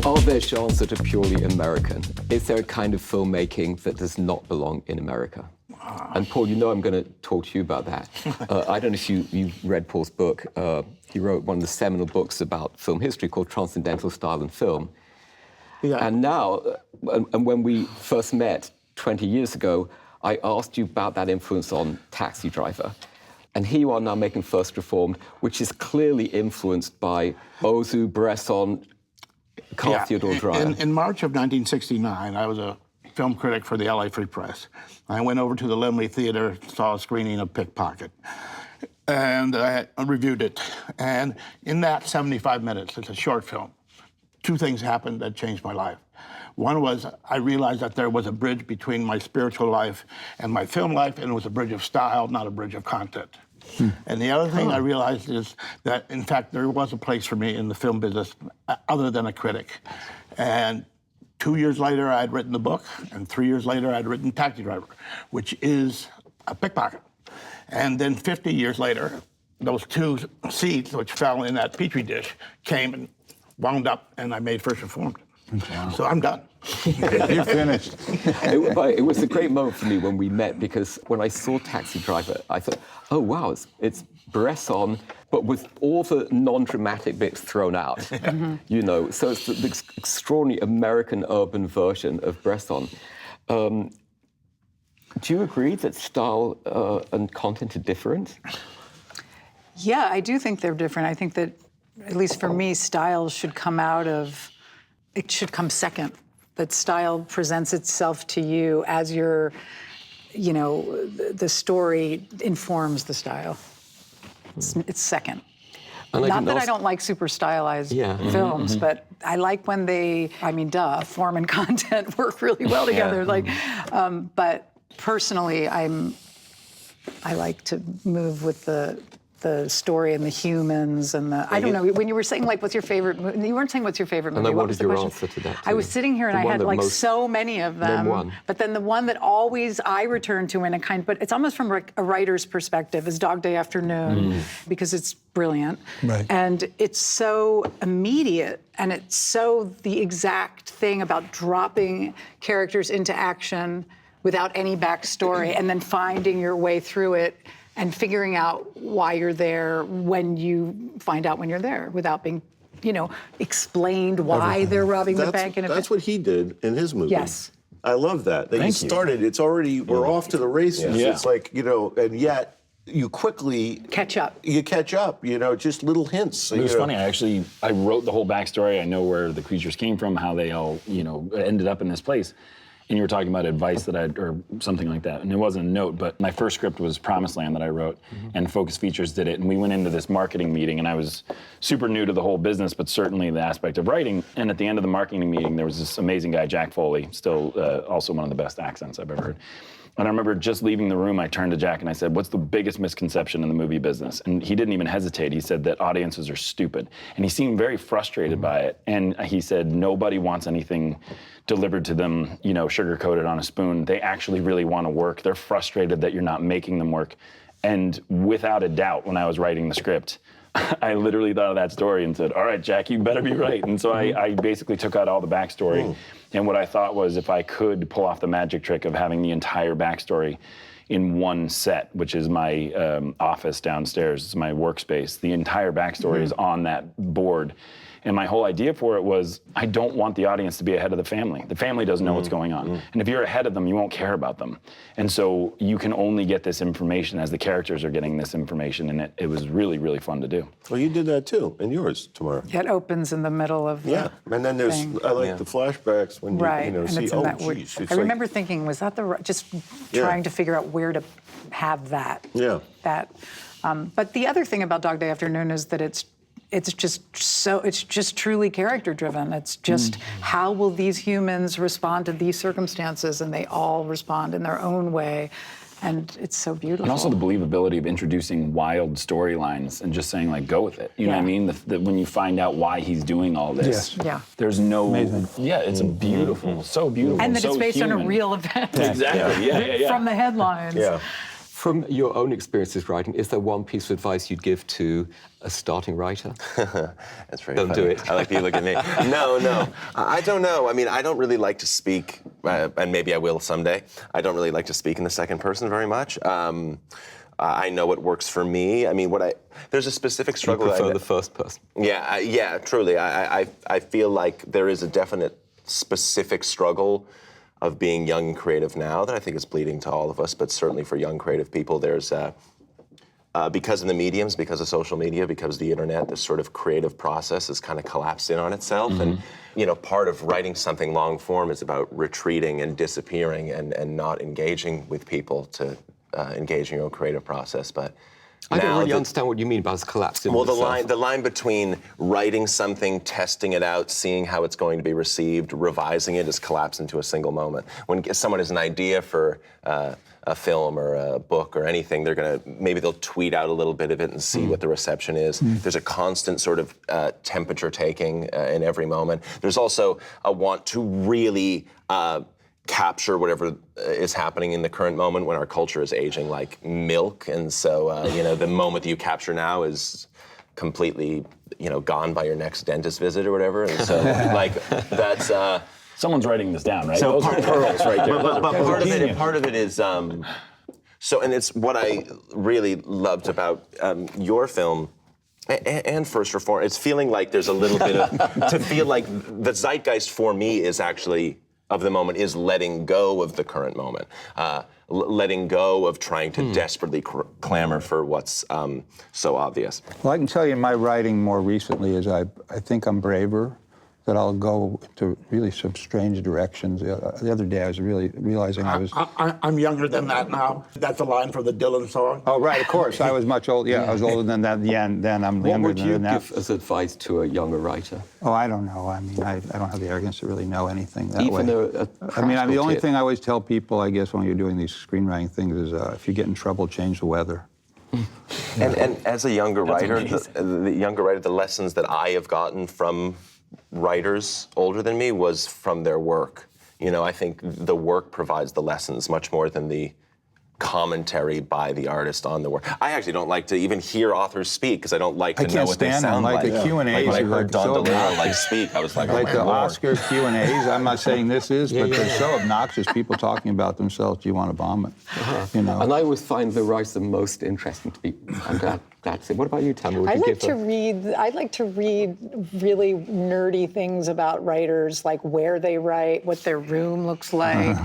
Are there genres that are purely American? Is there a kind of filmmaking that does not belong in America? And Paul, I'm going to talk to you about that. I don't know if you've read Paul's book. He wrote one of the seminal books about film history called Transcendental Style in Film. Yeah. And now, and when we first met 20 years ago, I asked you about that influence on Taxi Driver. And here you are now making First Reformed, which is clearly influenced by Ozu, Bresson, Carl Theodore Dreyer. In March of 1969, I was a film critic for the LA Free Press. I went over to the Laemmle Theater, saw a screening of Pickpocket, and I reviewed it. And in that 75 minutes, it's a short film, two things happened that changed my life. One was I realized that there was a bridge between my spiritual life and my film life, and it was a bridge of style, not a bridge of content. And the other thing I realized is that, in fact, there was a place for me in the film business other than a critic. And 2 years later, I had written the book, and 3 years later, I had written Taxi Driver, which is a pickpocket. And then 50 years later, those two seeds, which fell in that petri dish, came and wound up, and I made First Reformed. Wow. So I'm done. You're finished. It was a great moment for me when we met, because when I saw Taxi Driver, I thought, oh, wow, it's Bresson, but with all the non-dramatic bits thrown out, So it's the extraordinary American urban version of Bresson. Do you agree that style and content are different? Yeah, I do think they're different. I think that, at least for me, styles should come second that style presents itself to you as your, the story informs the style. It's second. And Not that I don't like super stylized films, but I like when form and content work really well together. But personally, I like to move with the story and the humans and I don't know. When you were saying what's your favorite movie? You weren't saying what's your favorite movie. And I What was wanted the your question? answer to that I too. was sitting here and I had so many of them. one. But then the one that always I return to but it's almost from a writer's perspective is Dog Day Afternoon because it's brilliant. Right. And it's so immediate and it's so the exact thing about dropping characters into action without any backstory and then finding your way through it and figuring out why you're there when you find out when you're there without being, explained why they're robbing the bank. That's what he did in his movie. Yes. I love that. That Thank you you. started, it's already, we're off to the races. Yeah. It's like, and yet you quickly catch up. You catch up, just little hints. It was funny. I wrote the whole backstory. I know where the creatures came from, how they all, ended up in this place. And you were talking about advice or something like that. And it wasn't a note, but my first script was Promised Land that I wrote, and Focus Features did it. And we went into this marketing meeting, and I was super new to the whole business, but certainly the aspect of writing. And at the end of the marketing meeting, there was this amazing guy, Jack Foley, still also one of the best accents I've ever heard. And I remember just leaving the room, I turned to Jack and I said, what's the biggest misconception in the movie business? And he didn't even hesitate. He said that audiences are stupid. And he seemed very frustrated by it. And he said, nobody wants anything delivered to them, sugar-coated on a spoon. They actually really want to work. They're frustrated that you're not making them work. And without a doubt, when I was writing the script, I literally thought of that story and said, all right, Jack, you better be right. And so I basically took out all the backstory. And what I thought was if I could pull off the magic trick of having the entire backstory in one set, which is my office downstairs, it's my workspace, the entire backstory is on that board. And my whole idea for it was, I don't want the audience to be ahead of the family. The family doesn't know what's going on. And if you're ahead of them, you won't care about them. And so you can only get this information as the characters are getting this information. And it was really, really fun to do. Well, you did that too, in yours, Tamara. It opens in the middle of Yeah, and then there's, thing. I like the flashbacks when Right, you and see, it's in that geez. It's I remember thinking, was that just trying to figure out where to have that? Yeah. But the other thing about Dog Day Afternoon is that it's just truly character driven. It's just how will these humans respond to these circumstances, and they all respond in their own way. And it's so beautiful. And also the believability of introducing wild storylines and just saying, go with it. You know what I mean? When you find out why he's doing all this, there's no... Amazing. Yeah, it's a beautiful, so beautiful, and that so it's based human. on a real event. Exactly, yeah. From the headlines. Yeah. From your own experiences writing, is there one piece of advice you'd give to a starting writer? That's very Don't funny. do it. I like you look at me. No. I don't know. I mean, I don't really like to speak, and maybe I will someday. I don't really like to speak in the second person very much. I know what works for me. I mean, there's a specific struggle. You prefer the first person? Yeah, truly. I feel like there is a definite specific struggle of being young and creative now that I think is bleeding to all of us, but certainly for young creative people, there's, because of the mediums, because of social media, because of the internet, this sort of creative process has kind of collapsed in on itself. And, part of writing something long form is about retreating and disappearing and not engaging with people to engage in your own creative process. But I don't really understand what you mean by collapsing. Well, the line between writing something, testing it out, seeing how it's going to be received, revising it, is collapsed into a single moment. When someone has an idea for a film or a book or anything, maybe they'll tweet out a little bit of it and see what the reception is. There's a constant sort of temperature taking in every moment. There's also a want to really capture whatever is happening in the current moment when our culture is aging like milk. And so, the moment that you capture now is completely, gone by your next dentist visit or whatever. And so, that's... Someone's writing this down, right? So Those are pearls right there. But part of it is... and it's what I really loved about your film, and First Reform, it's feeling like there's a little bit of... to feel like the zeitgeist for me is actually... of the moment is letting go of the current moment, letting go of trying to desperately clamor for what's so obvious. Well, I can tell you my writing more recently is I think I'm braver that I'll go into really some strange directions. The other day I was really realizing I was... I'm younger than that now. That's a line from the Dylan song. Oh, right, of course. I was much older. Yeah, I was older than that. Yeah, then I'm What younger would than you that. give as advice to a younger writer? Oh, I don't know. I mean, I don't have the arrogance to really know anything that Even way. a I mean, the practical only tip. thing I always tell people, I guess, when you're doing these screenwriting things is if you get in trouble, change the weather. And as a younger writer, the lessons that I have gotten from writers older than me was from their work. You know, I think the work provides the lessons much more than the commentary by the artist on the work. I actually don't like to even hear authors speak because I don't like to know what they sound like. The Q&As like when I are heard Don so DeLillo speak, I was like, like oh my the Lord. Oscar Q&As. I'm not saying this is, but they're so obnoxious. People talking about themselves. You want to vomit, you know. And I always find the writer most interesting to be. I'm glad that's it. What about you, Tamara? I like to read really nerdy things about writers, like where they write, what their room looks like,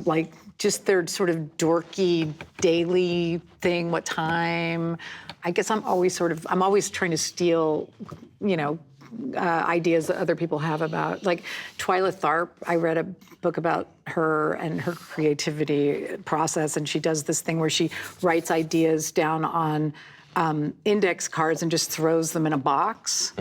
like just their sort of dorky daily thing, what time. I guess I'm always trying to steal, you know, ideas that other people have about, like Twyla Tharp. I read a book about her and her creativity process, and she does this thing where she writes ideas down on index cards and just throws them in a box.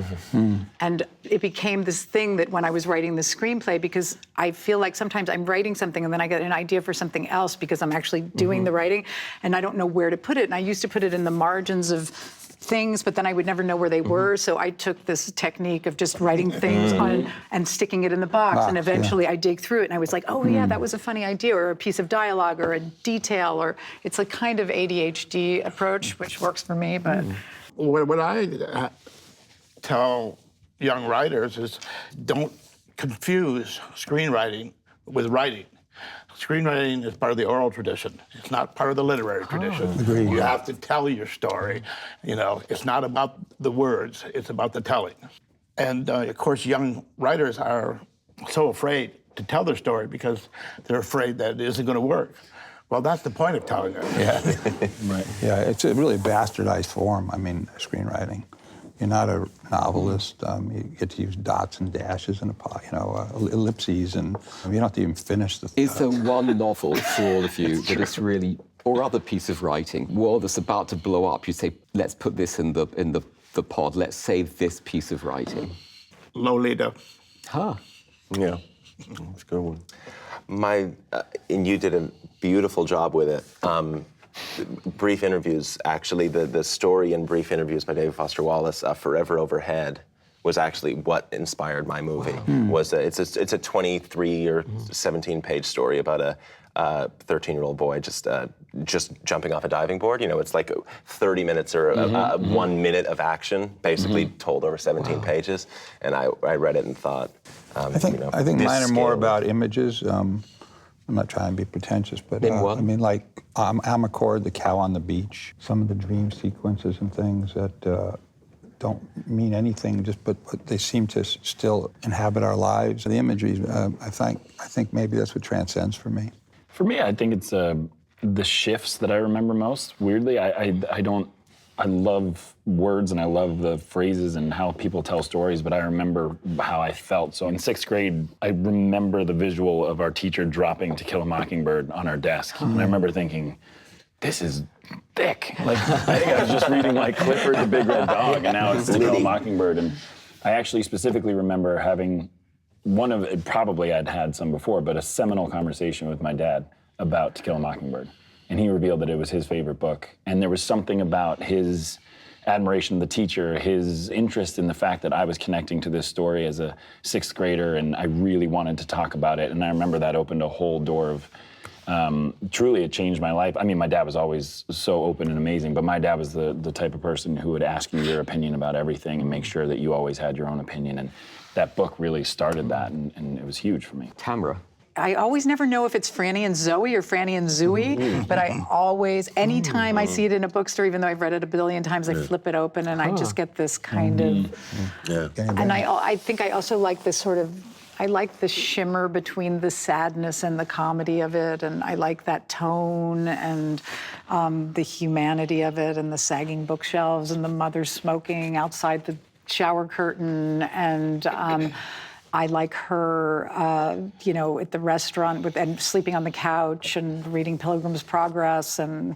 And it became this thing that when I was writing the screenplay, because I feel like sometimes I'm writing something and then I get an idea for something else because I'm actually doing the writing and I don't know where to put it. And I used to put it in the margins of things, but then I would never know where they were. So I took this technique of just writing things on and sticking it in the box. And eventually I dig through it and I was like, oh yeah, that was a funny idea, or a piece of dialogue, or a detail, or it's a kind of ADHD approach, which works for me, but. What I tell young writers is don't confuse screenwriting with writing. Screenwriting is part of the oral tradition. It's not part of the literary tradition. Agreed. You have to tell your story. You know, it's not about the words, it's about the telling. And of course, young writers are so afraid to tell their story because they're afraid that it isn't going to work. Well, that's the point of telling it. Yeah, right. Yeah, it's a really bastardized form. I mean, screenwriting. You're not a novelist. You get to use dots and dashes and ellipses, and you don't have to even finish the. Is there one novel for all of you that is really, or other piece of writing, world that's about to blow up? You say, let's put this in the pod. Let's save this piece of writing. Lolita. Yeah, that's a good one. And you did a beautiful job with it. Brief Interviews, actually, the story in Brief Interviews by David Foster Wallace, Forever Overhead, was actually what inspired my movie. It's a 23 or 17-page story about a 13-year-old boy just jumping off a diving board. You know, it's like 30 minutes or 1 minute of action, basically told over 17 pages. And I read it and thought, I think mine are more about images. I'm not trying to be pretentious, but I mean, like Amarcord, the cow on the beach, some of the dream sequences and things that don't mean anything, but they seem to still inhabit our lives. The imagery, I think maybe that's what transcends for me. For me, I think it's the shifts that I remember most. Weirdly, I love words and I love the phrases and how people tell stories, but I remember how I felt. So in 6th grade, I remember the visual of our teacher dropping To Kill a Mockingbird on our desk. And I remember thinking, this is thick. Like, I think I was just reading like Clifford the Big Red Dog, and now it's To Kill a Mockingbird. And I actually specifically remember having probably I'd had some before, but a seminal conversation with my dad about To Kill a Mockingbird. And he revealed that it was his favorite book. And there was something about his admiration of the teacher, his interest in the fact that I was connecting to this story as a 6th grader, and I really wanted to talk about it. And I remember that opened a whole door of, truly it changed my life. I mean, my dad was always so open and amazing, but my dad was the type of person who would ask you your opinion about everything and make sure that you always had your own opinion. And that book really started that, and it was huge for me. Tamara. I always never know if it's Franny and Zoe or Franny and Zooey, but I always, anytime I see it in a bookstore, even though I've read it a billion times, I flip it open and I just get this kind of, and I think I also like this sort of, I like the shimmer between the sadness and the comedy of it, and I like that tone and the humanity of it, and the sagging bookshelves and the mother smoking outside the shower curtain, and I like her, at the restaurant and sleeping on the couch and reading Pilgrim's Progress, and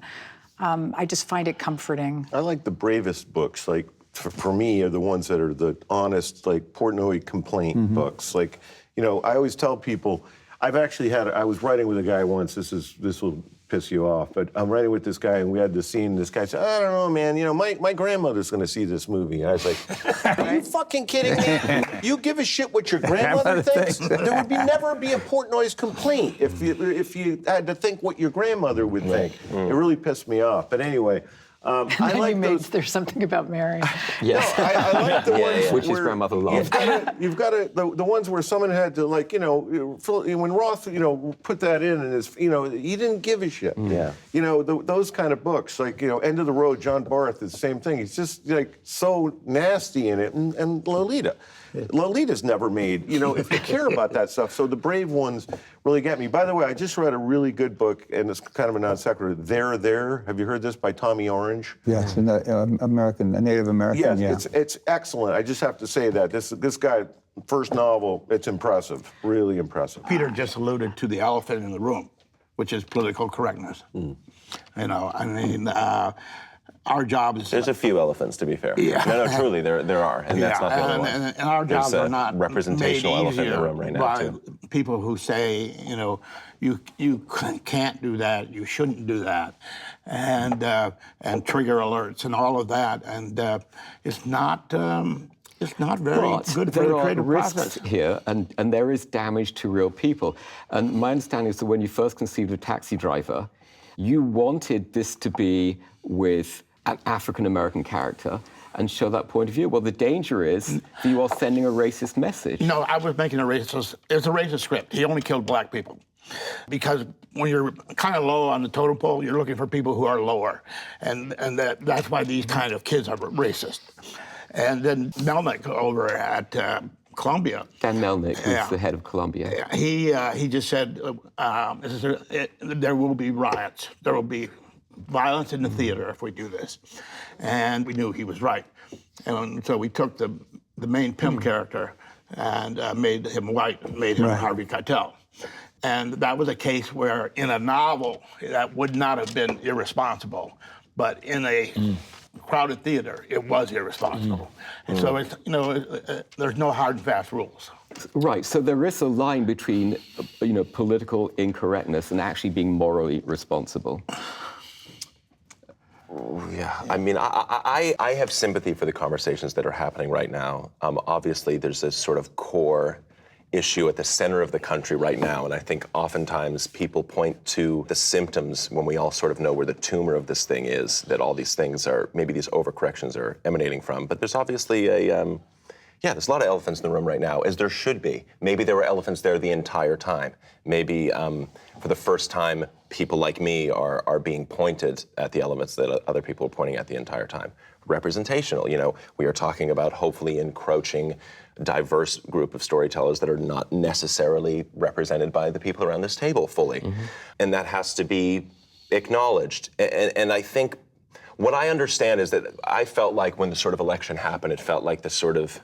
I just find it comforting. I like the bravest books, like for me, are the ones that are the honest, like Portnoy complaint books. Like, I always tell people, I was writing with a guy once, this will piss you off, but I'm writing with this guy, and we had this scene, this guy said, I don't know, man, my grandmother's gonna see this movie. And I was like, are you fucking kidding me? You give a shit what your grandmother thinks? There would never be a Portnoy's complaint if you had to think what your grandmother would think. It really pissed me off, but anyway. I like There's Something About Mary. Yes. No, I like the ones which his grandmother loved. You've got the ones where someone had to, like, when Roth, put that in, and he didn't give a shit. Yeah. Those kind of books, like, End of the Road, John Barth, is the same thing. He's just, like, so nasty in it. And Lolita. Lolita's never made, if you care about that stuff. So the brave ones really get me. By the way, I just read a really good book, and it's kind of a non sequitur. There. Have you heard this by Tommy Orange? Yes, a Native American. Yes, it's excellent. I just have to say that this guy, first novel, it's impressive, really impressive. Peter just alluded to the elephant in the room, which is political correctness. Our job is... There's a few elephants, to be fair. Yeah. No, truly, there are, and that's not the only one. And our jobs are not representational made elephant in the room right now, by too. people who say, you can't do that, you shouldn't do that, and trigger alerts and all of that, and it's not very good for the creative process. Here, and there is damage to real people. And my understanding is that when you first conceived of Taxi Driver, you wanted this to be with an African-American character and show that point of view. Well, the danger is that you are sending a racist message. No, I was making it's a racist script. He only killed black people. Because when you're kind of low on the totem pole, you're looking for people who are lower. And that's why these kind of kids are racist. And then Melnick over at Columbia. Dan Melnick, who's the head of Columbia. He just said, there will be riots. There will be violence in the theater if we do this. And we knew he was right. And so we took the main pimp character and made him white, made him Harvey Keitel. And that was a case where in a novel, that would not have been irresponsible. But in a crowded theater, it was irresponsible. And so it's, there's no hard and fast rules. Right, so there is a line between, political incorrectness and actually being morally responsible. Yeah, I mean, I have sympathy for the conversations that are happening right now. Obviously, there's this sort of core issue at the center of the country right now, and I think oftentimes people point to the symptoms when we all sort of know where the tumor of this thing is, that all these things are, maybe these overcorrections are emanating from. But there's obviously there's a lot of elephants in the room right now, as there should be. Maybe there were elephants there the entire time. Maybe for the first time, people like me are being pointed at the elements that other people are pointing at the entire time. Representational, we are talking about hopefully encroaching diverse group of storytellers that are not necessarily represented by the people around this table fully. And that has to be acknowledged. And I think what I understand is that I felt like when the sort of election happened, it felt like the sort of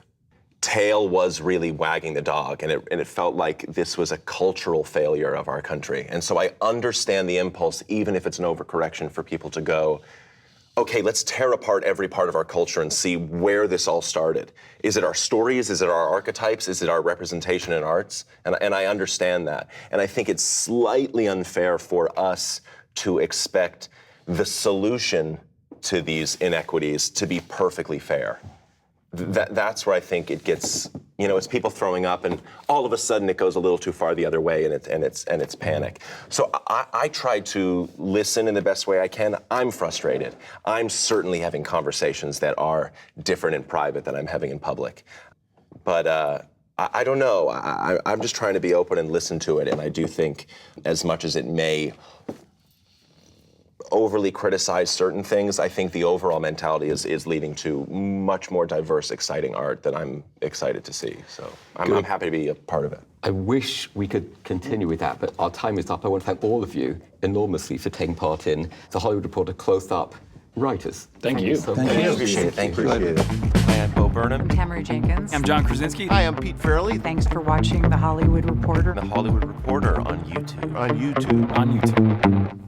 tail was really wagging the dog, and it felt like this was a cultural failure of our country. And so I understand the impulse, even if it's an overcorrection, for people to go, okay, let's tear apart every part of our culture and see where this all started. Is it our stories? Is it our archetypes? Is it our representation in arts? And I understand that. And I think it's slightly unfair for us to expect the solution to these inequities to be perfectly fair. That's where I think it gets, it's people throwing up, and all of a sudden it goes a little too far the other way, and it's panic. So I try to listen in the best way I can. I'm frustrated. I'm certainly having conversations that are different in private than I'm having in public. But I don't know. I'm just trying to be open and listen to it, and I do think, as much as it may overly criticize certain things, I think the overall mentality is leading to much more diverse, exciting art that I'm excited to see. So I'm happy to be a part of it. I wish we could continue with that, but our time is up. I want to thank all of you enormously for taking part in the Hollywood Reporter Close Up Writers. Thank you. So much. Appreciate it. Thank you. Appreciate it. Burnham. I'm Tamara Jenkins. I'm John Krasinski. Hi, I'm Pete Farrelly. Thanks for watching The Hollywood Reporter. The Hollywood Reporter on YouTube. On YouTube. On YouTube.